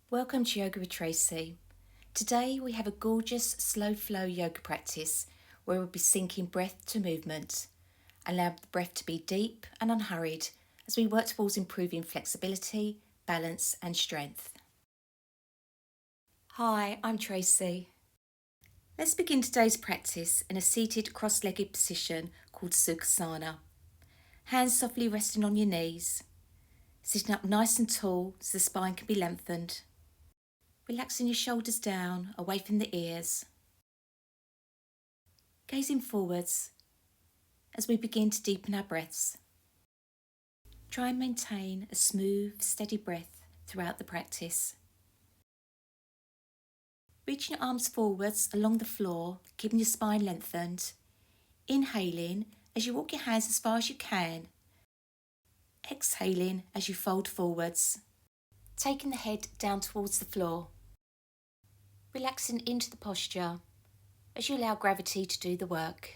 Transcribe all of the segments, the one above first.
Welcome to Yoga with Tracy. Today we have a gorgeous slow flow yoga practice where we'll be syncing breath to movement. Allow the breath to be deep and unhurried as we work towards improving flexibility, balance and strength. Hi, I'm Tracy. Let's begin today's practice in a seated cross-legged position called Sukhsana. Hands softly resting on your knees. Sitting up nice and tall so the spine can be lengthened. Relaxing your shoulders down, away from the ears. Gazing forwards as we begin to deepen our breaths. Try and maintain a smooth, steady breath throughout the practice. Reaching your arms forwards along the floor, keeping your spine lengthened. Inhaling as you walk your hands as far as you can. Exhaling as you fold forwards. Taking the head down towards the floor. Relaxing into the posture as you allow gravity to do the work.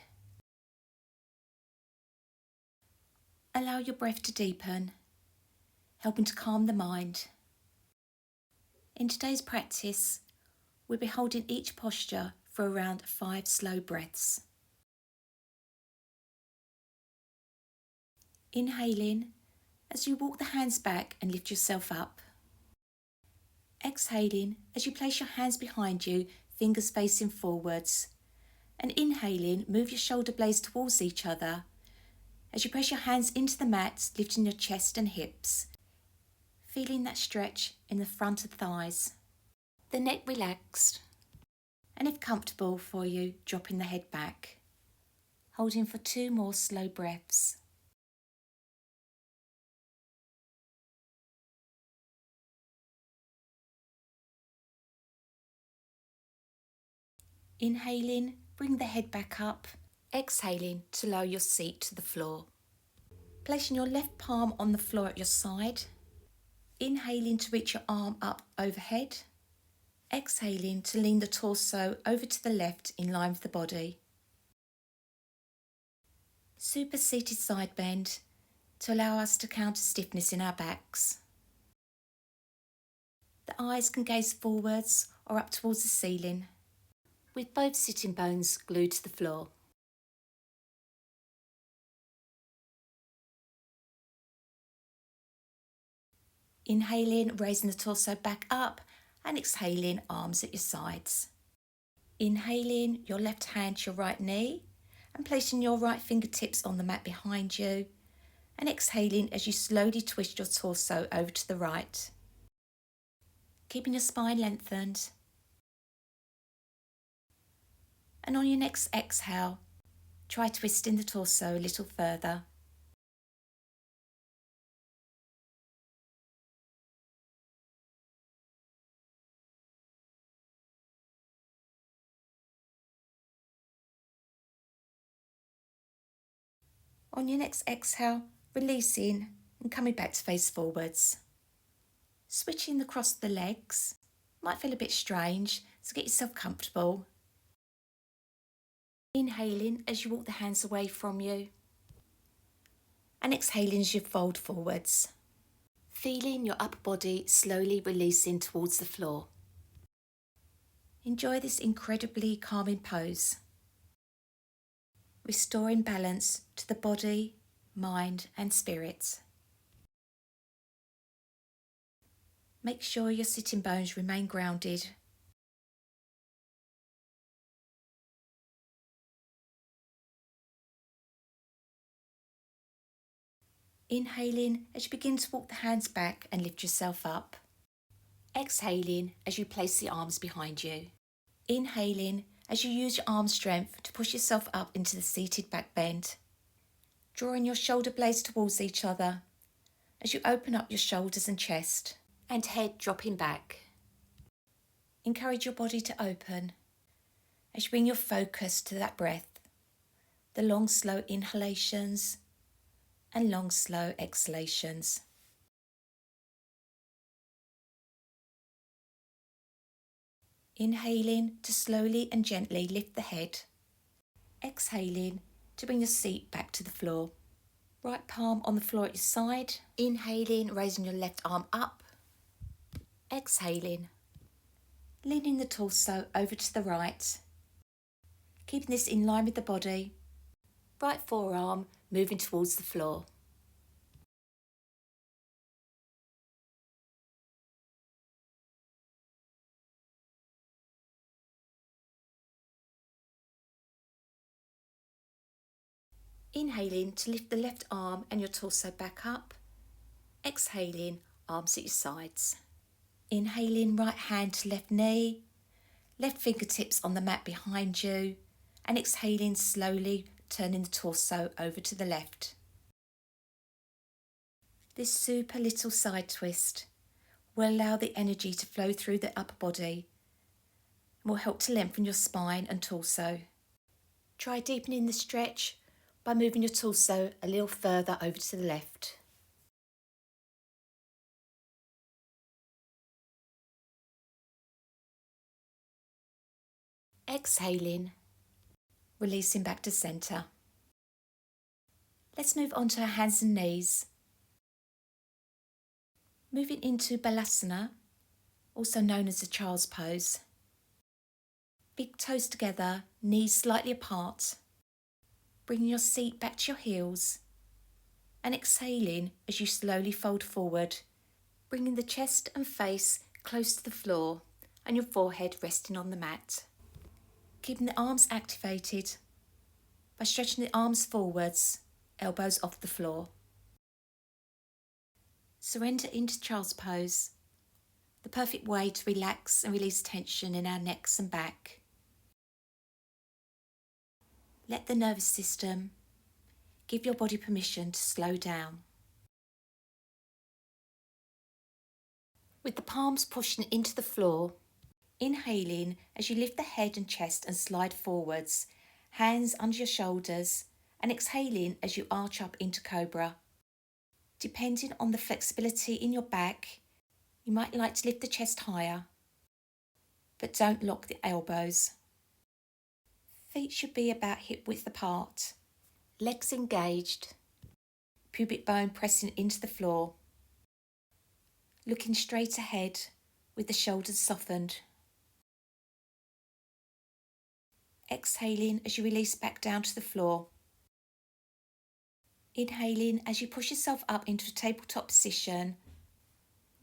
Allow your breath to deepen, helping to calm the mind. In today's practice, we'll be holding each posture for around 5 slow breaths. Inhaling as you walk the hands back and lift yourself up. Exhaling as you place your hands behind you, fingers facing forwards. And inhaling, move your shoulder blades towards each other as you press your hands into the mat, lifting your chest and hips. Feeling that stretch in the front of the thighs. The neck relaxed. And if comfortable for you, dropping the head back. Holding for 2 more slow breaths. Inhaling, bring the head back up. Exhaling to lower your seat to the floor. Placing your left palm on the floor at your side. Inhaling to reach your arm up overhead. Exhaling to lean the torso over to the left in line with the body. Super seated side bend to allow us to counter stiffness in our backs. The eyes can gaze forwards or up towards the ceiling, with both sitting bones glued to the floor. Inhaling, raising the torso back up and exhaling, arms at your sides. Inhaling, your left hand to your right knee and placing your right fingertips on the mat behind you, and exhaling as you slowly twist your torso over to the right. Keeping your spine lengthened. And on your next exhale, try twisting the torso a little further. On your next exhale, releasing and coming back to face forwards. Switching across the legs. Might feel a bit strange, so get yourself comfortable. Inhaling as you walk the hands away from you. And exhaling as you fold forwards. Feeling your upper body slowly releasing towards the floor. Enjoy this incredibly calming pose. Restoring balance to the body, mind and spirit. Make sure your sitting bones remain grounded. Inhaling as you begin to walk the hands back and lift yourself up. Exhaling as you place the arms behind you. Inhaling as you use your arm strength to push yourself up into the seated back bend. Drawing your shoulder blades towards each other as you open up your shoulders and chest and head dropping back. Encourage your body to open as you bring your focus to that breath, the long slow inhalations and long slow exhalations. Inhaling to slowly and gently lift the head. Exhaling to bring your seat back to the floor. Right palm on the floor at your side. Inhaling, raising your left arm up. Exhaling, leaning the torso over to the right, keeping this in line with the body, right forearm moving towards the floor. Inhaling to lift the left arm and your torso back up. Exhaling, arms at your sides. Inhaling, right hand to left knee, left fingertips on the mat behind you, and exhaling slowly, turning the torso over to the left. This super little side twist will allow the energy to flow through the upper body and will help to lengthen your spine and torso. Try deepening the stretch by moving your torso a little further over to the left. Exhaling, releasing back to centre. Let's move on to our hands and knees. Moving into Balasana, also known as the child's pose. Big toes together, knees slightly apart. Bringing your seat back to your heels and exhaling as you slowly fold forward, bringing the chest and face close to the floor and your forehead resting on the mat. Keeping the arms activated by stretching the arms forwards, elbows off the floor. Surrender into child's pose, the perfect way to relax and release tension in our necks and back. Let the nervous system give your body permission to slow down. With the palms pushing into the floor, inhaling as you lift the head and chest and slide forwards, hands under your shoulders, and exhaling as you arch up into Cobra. Depending on the flexibility in your back, you might like to lift the chest higher, but don't lock the elbows. Feet should be about hip width apart, legs engaged, pubic bone pressing into the floor, looking straight ahead with the shoulders softened. Exhaling as you release back down to the floor. Inhaling as you push yourself up into a tabletop position,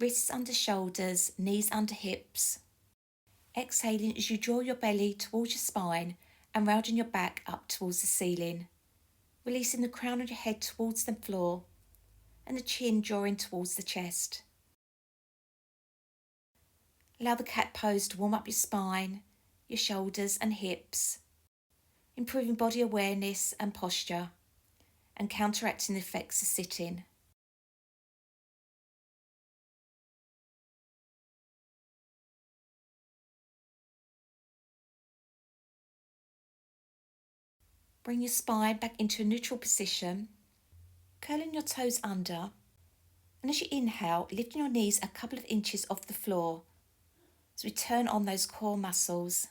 wrists under shoulders, knees under hips. Exhaling as you draw your belly towards your spine and rounding your back up towards the ceiling, releasing the crown of your head towards the floor and the chin drawing towards the chest. Allow the cat pose to warm up your spine, your shoulders and hips, improving body awareness and posture and counteracting the effects of sitting. Bring your spine back into a neutral position, curling your toes under, and as you inhale, lifting your knees a couple of inches off the floor as we turn on those core muscles,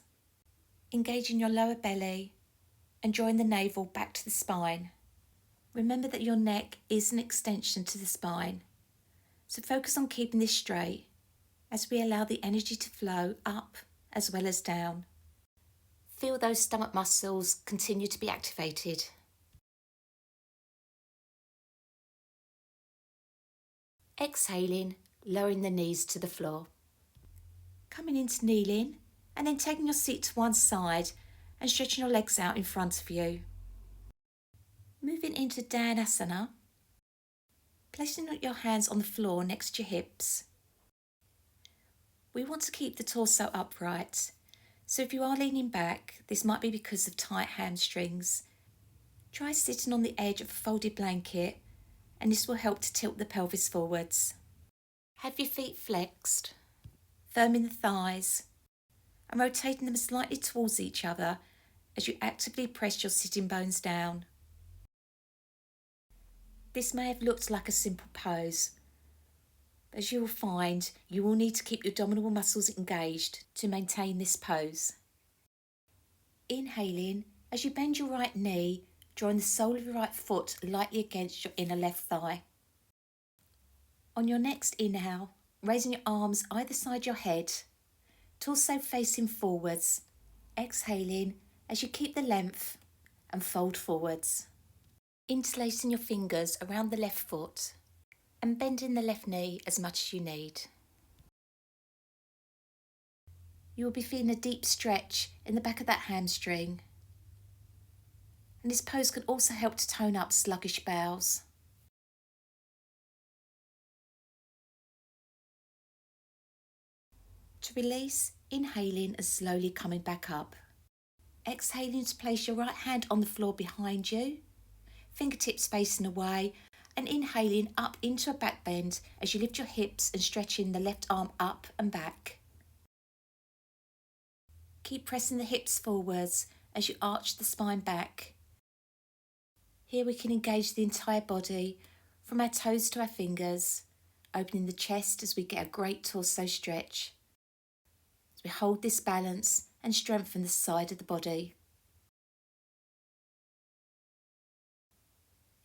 engaging your lower belly and drawing the navel back to the spine. Remember that your neck is an extension to the spine, so focus on keeping this straight as we allow the energy to flow up as well as down. Feel those stomach muscles continue to be activated. Exhaling, lowering the knees to the floor. Coming into kneeling and then taking your seat to one side and stretching your legs out in front of you. Moving into down Asana, placing your hands on the floor next to your hips. We want to keep the torso upright, so if you are leaning back, this might be because of tight hamstrings. Try sitting on the edge of a folded blanket and this will help to tilt the pelvis forwards. Have your feet flexed, firming the thighs and rotating them slightly towards each other as you actively press your sitting bones down. This may have looked like a simple pose, but as you will find, you will need to keep your abdominal muscles engaged to maintain this pose. Inhaling as you bend your right knee, drawing the sole of your right foot lightly against your inner left thigh. On your next inhale, raising your arms either side your head, torso facing forwards, exhaling as you keep the length and fold forwards. Interlacing your fingers around the left foot and bending the left knee as much as you need. You will be feeling a deep stretch in the back of that hamstring. And this pose can also help to tone up sluggish bowels. To release, inhaling and slowly coming back up. Exhaling to place your right hand on the floor behind you, fingertips facing away, and inhaling up into a back bend as you lift your hips and stretching the left arm up and back. Keep pressing the hips forwards as you arch the spine back. Here we can engage the entire body from our toes to our fingers, opening the chest as we get a great torso stretch. As we hold this balance and strengthen the side of the body.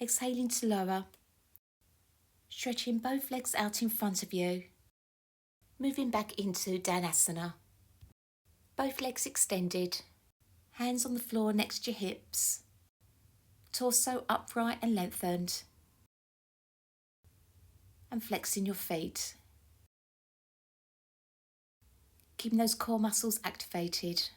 Exhaling to lower, stretching both legs out in front of you, moving back into Asana. Both legs extended, hands on the floor next to your hips, torso upright and lengthened, and flexing your feet. Keeping those core muscles activated.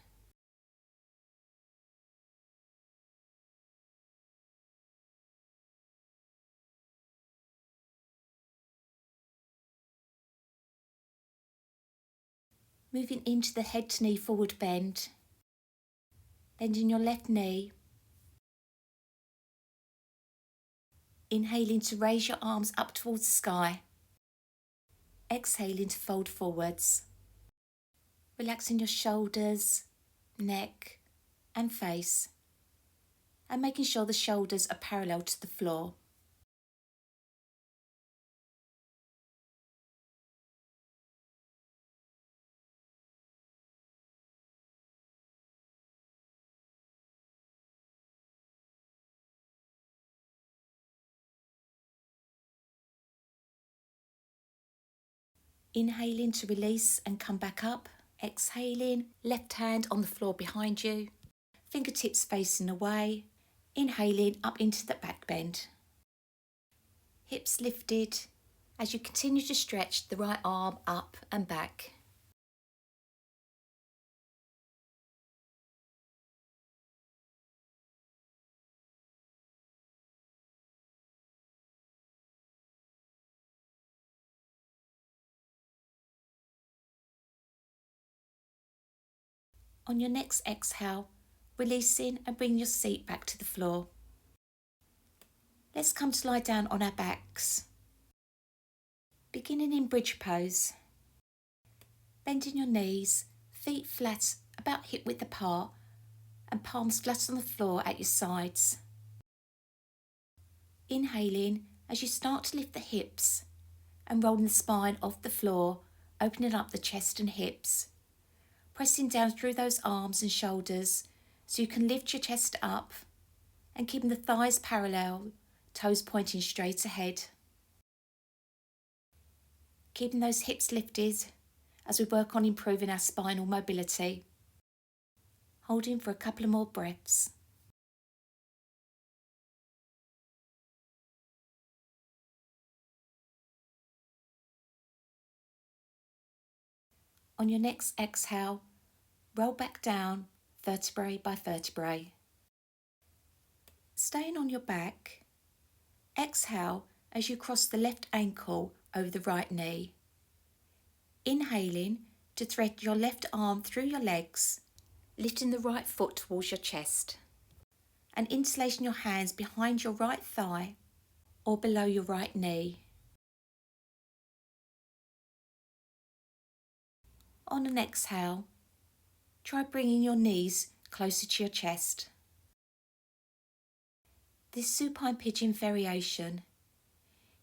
Moving into the head to knee forward bend, bending your left knee. Inhaling to raise your arms up towards the sky. Exhaling to fold forwards. Relaxing your shoulders, neck and face, and making sure the shoulders are parallel to the floor. Inhaling to release and come back up. Exhaling, left hand on the floor behind you, fingertips facing away. Inhaling up into the back bend. Hips lifted as you continue to stretch the right arm up and back. On your next exhale, releasing and bring your seat back to the floor. Let's come to lie down on our backs. Beginning in bridge pose. Bending your knees, feet flat about hip width apart and palms flat on the floor at your sides. Inhaling as you start to lift the hips and rolling the spine off the floor, opening up the chest and hips. Pressing down through those arms and shoulders so you can lift your chest up and keeping the thighs parallel, toes pointing straight ahead. Keeping those hips lifted as we work on improving our spinal mobility. Holding for a couple of more breaths. On your next exhale, roll back down vertebrae by vertebrae. Staying on your back, exhale as you cross the left ankle over the right knee. Inhaling to thread your left arm through your legs, lifting the right foot towards your chest, and interlacing your hands behind your right thigh or below your right knee. On an exhale, try bringing your knees closer to your chest. This supine pigeon variation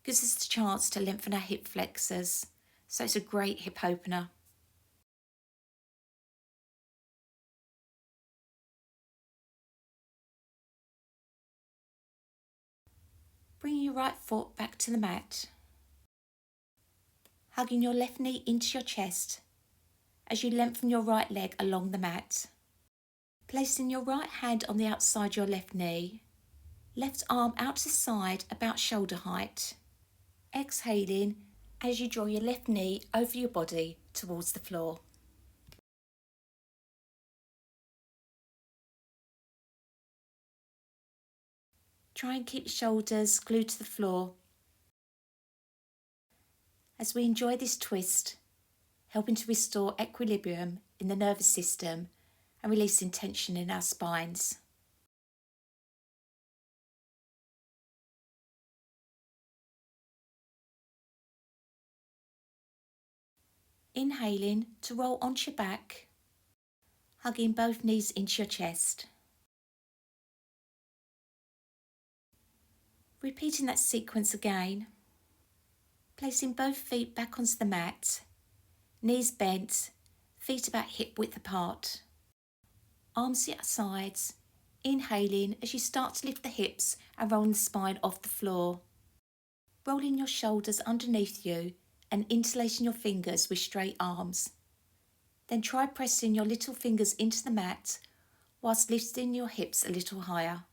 gives us the chance to lengthen our hip flexors, so it's a great hip opener. Bring your right foot back to the mat. hugging your left knee into your chest as you lengthen your right leg along the mat. Placing your right hand on the outside your left knee, left arm out to the side about shoulder height. Exhaling as you draw your left knee over your body towards the floor. Try and keep your shoulders glued to the floor as we enjoy this twist, helping to restore equilibrium in the nervous system and releasing tension in our spines. Inhaling to roll onto your back, hugging both knees into your chest. Repeating that sequence again, placing both feet back onto the mat, knees bent, feet about hip width apart. Arms at sides, inhaling as you start to lift the hips and roll the spine off the floor. Rolling your shoulders underneath you and interlacing your fingers with straight arms. Then try pressing your little fingers into the mat whilst lifting your hips a little higher.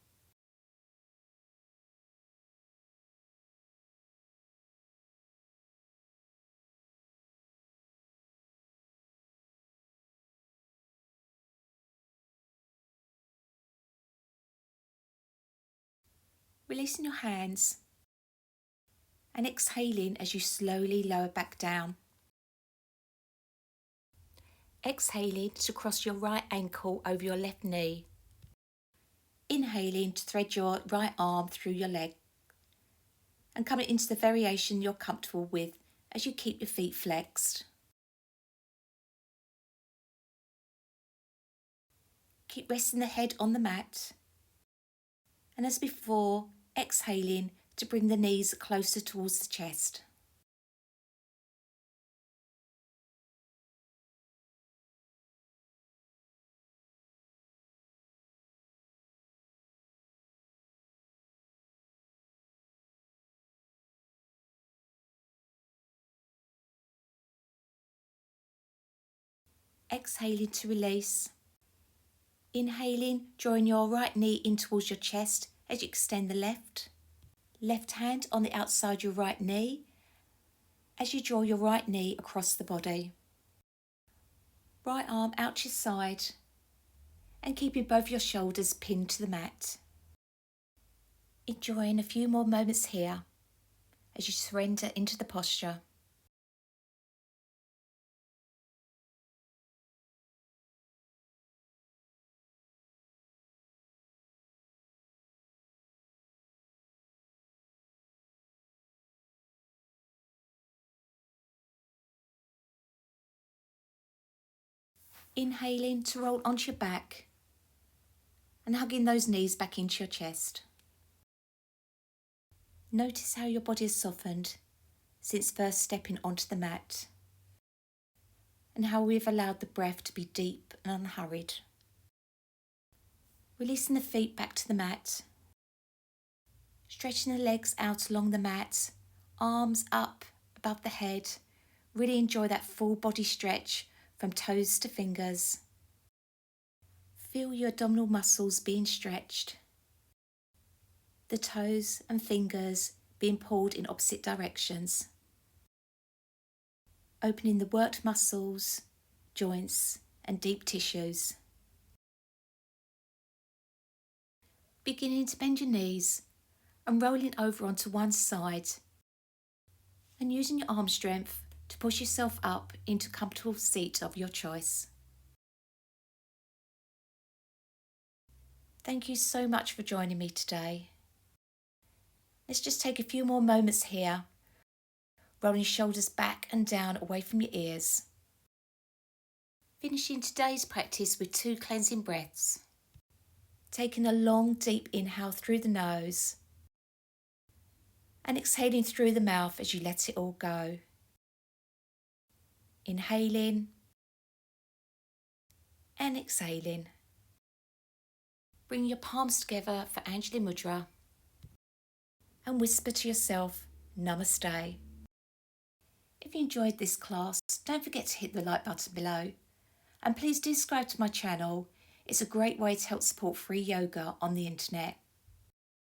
Releasing your hands and exhaling as you slowly lower back down. Exhaling to cross your right ankle over your left knee. Inhaling to thread your right arm through your leg. And coming into the variation you're comfortable with as you keep your feet flexed. Keep resting the head on the mat. And as before, exhaling to bring the knees closer towards the chest. Exhaling to release. Inhaling, drawing your right knee in towards your chest as you extend the left. Left hand on the outside your right knee as you draw your right knee across the body. Right arm out to your side and keeping both your shoulders pinned to the mat. Enjoying a few more moments here as you surrender into the posture. Inhaling to roll onto your back and hugging those knees back into your chest. Notice how your body has softened since first stepping onto the mat and how we've allowed the breath to be deep and unhurried. Releasing the feet back to the mat, stretching the legs out along the mat, arms up above the head. Really enjoy that full body stretch from toes to fingers. Feel your abdominal muscles being stretched, the toes and fingers being pulled in opposite directions. Opening the worked muscles, joints and deep tissues. Beginning to bend your knees and rolling over onto one side and using your arm strength to push yourself up into a comfortable seat of your choice. Thank you so much for joining me today. Let's just take a few more moments here, rolling shoulders back and down away from your ears. Finishing today's practice with 2 cleansing breaths. Taking a long deep inhale through the nose and exhaling through the mouth as you let it all go. Inhaling and exhaling. Bring your palms together for Anjali Mudra and whisper to yourself, Namaste. If you enjoyed this class, don't forget to hit the like button below. And please do subscribe to my channel. It's a great way to help support free yoga on the internet.